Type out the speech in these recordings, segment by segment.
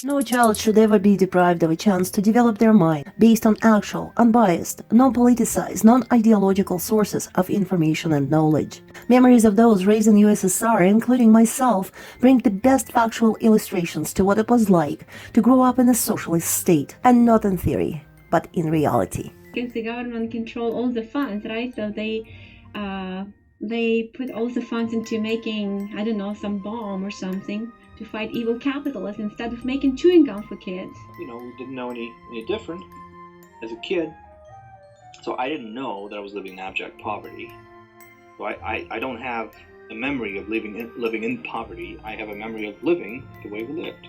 No child should ever be deprived of a chance to develop their mind based on actual, unbiased, non-politicized, non-ideological sources of information and knowledge. Memories of those raised in USSR, including myself, bring the best factual illustrations to what it was like to grow up in a socialist state, and not in theory, but in reality. Because the government control all the funds, right? So they put all the funds into making, I don't know, some bomb or something to fight evil capitalists instead of making chewing gum for kids. We didn't know any different as a kid. So I didn't know that I was living in abject poverty. So I don't have a memory of living in poverty. I have a memory of living the way we lived.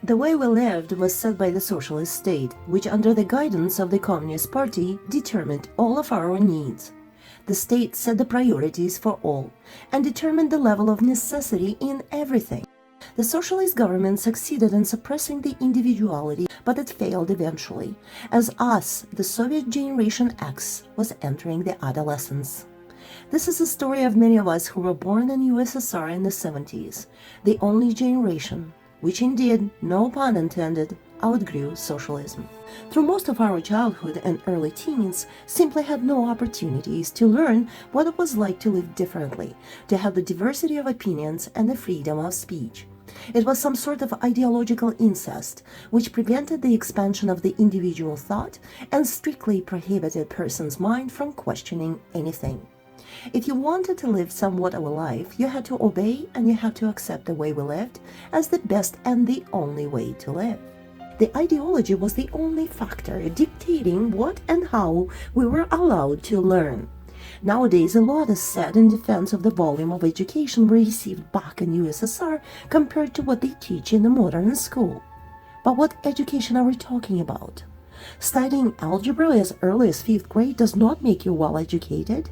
The way we lived was set by the socialist state, which under the guidance of the Communist Party determined all of our needs. The state set the priorities for all and determined the level of necessity in everything. The socialist government succeeded in suppressing the individuality, but it failed eventually, as us, the Soviet Generation X, was entering the adolescence. This is the story of many of us who were born in USSR in the 70s, the only generation which indeed, no pun intended, outgrew socialism. Through most of our childhood and early teens, simply had no opportunities to learn what it was like to live differently, to have the diversity of opinions and the freedom of speech. It was some sort of ideological incest, which prevented the expansion of the individual thought and strictly prohibited a person's mind from questioning anything. If you wanted to live somewhat of a life, you had to obey and you had to accept the way we lived as the best and the only way to live. The ideology was the only factor dictating what and how we were allowed to learn. Nowadays, a lot is said in defense of the volume of education we received back in USSR compared to what they teach in the modern school. But what education are we talking about? Studying algebra as early as 5th grade does not make you well educated.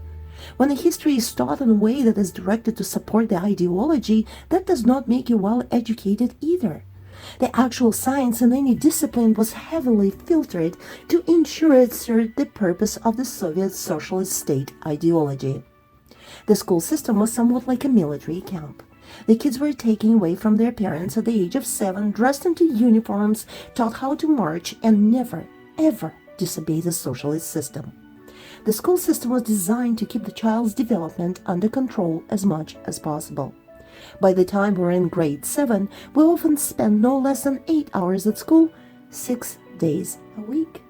When the history is taught in a way that is directed to support the ideology, that does not make you well educated either. The actual science in any discipline was heavily filtered to ensure it served the purpose of the Soviet socialist state ideology. The school system was somewhat like a military camp. The kids were taken away from their parents at the age of 7, dressed into uniforms, taught how to march, and never, ever disobey the socialist system. The school system was designed to keep the child's development under control as much as possible. By the time we're in grade 7, we often spend no less than 8 hours at school, 6 days a week.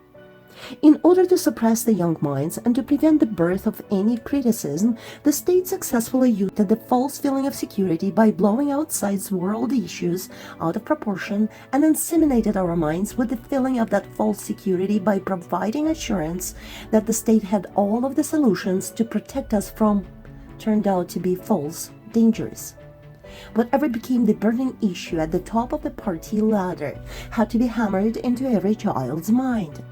In order to suppress the young minds and to prevent the birth of any criticism, the state successfully used the false feeling of security by blowing outside world issues out of proportion and inseminated our minds with the feeling of that false security by providing assurance that the state had all of the solutions to protect us from, turned out to be false, dangers. Whatever became the burning issue at the top of the party ladder had to be hammered into every child's mind.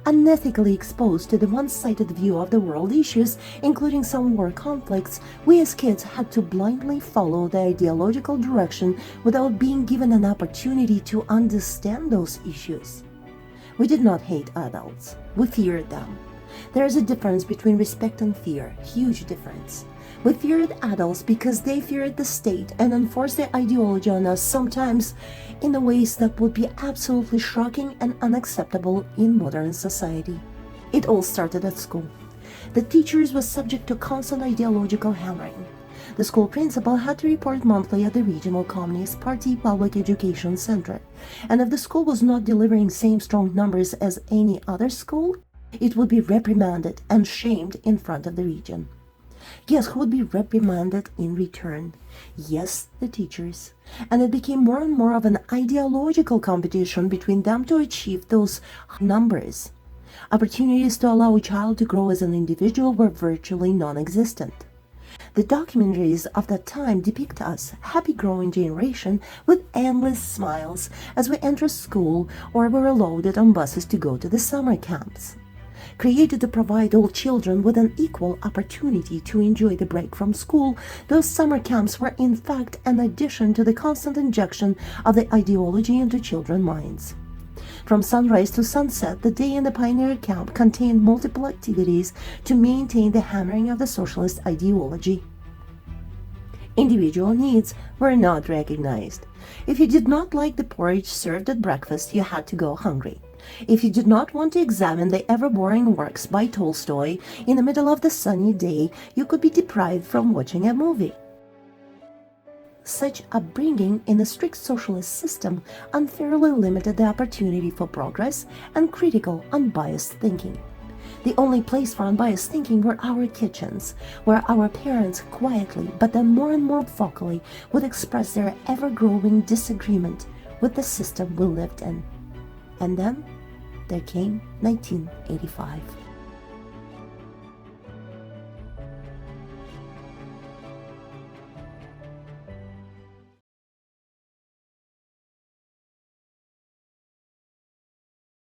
Unethically exposed to the one-sided view of the world issues, including some war conflicts, we as kids had to blindly follow the ideological direction without being given an opportunity to understand those issues. We did not hate adults. We feared them. There is a difference between respect and fear, huge difference. We feared adults because they feared the state and enforced their ideology on us, sometimes in the ways that would be absolutely shocking and unacceptable in modern society. It all started at school. The teachers were subject to constant ideological hammering. The school principal had to report monthly at the Regional Communist Party Public Education Center, and if the school was not delivering same strong numbers as any other school, it would be reprimanded and shamed in front of the region. Guess who would be reprimanded in return? Yes, the teachers. And it became more and more of an ideological competition between them to achieve those numbers. Opportunities to allow a child to grow as an individual were virtually non-existent. The documentaries of that time depict us, happy growing generation, with endless smiles as we enter school or were loaded on buses to go to the summer camps. Created to provide all children with an equal opportunity to enjoy the break from school, those summer camps were in fact an addition to the constant injection of the ideology into children's minds. From sunrise to sunset, the day in the pioneer camp contained multiple activities to maintain the hammering of the socialist ideology. Individual needs were not recognized. If you did not like the porridge served at breakfast, you had to go hungry. If you did not want to examine the ever-boring works by Tolstoy in the middle of the sunny day, you could be deprived from watching a movie. Such upbringing in the strict socialist system unfairly limited the opportunity for progress and critical, unbiased thinking. The only place for unbiased thinking were our kitchens, where our parents quietly, but then more and more vocally, would express their ever-growing disagreement with the system we lived in. And then there came 1985.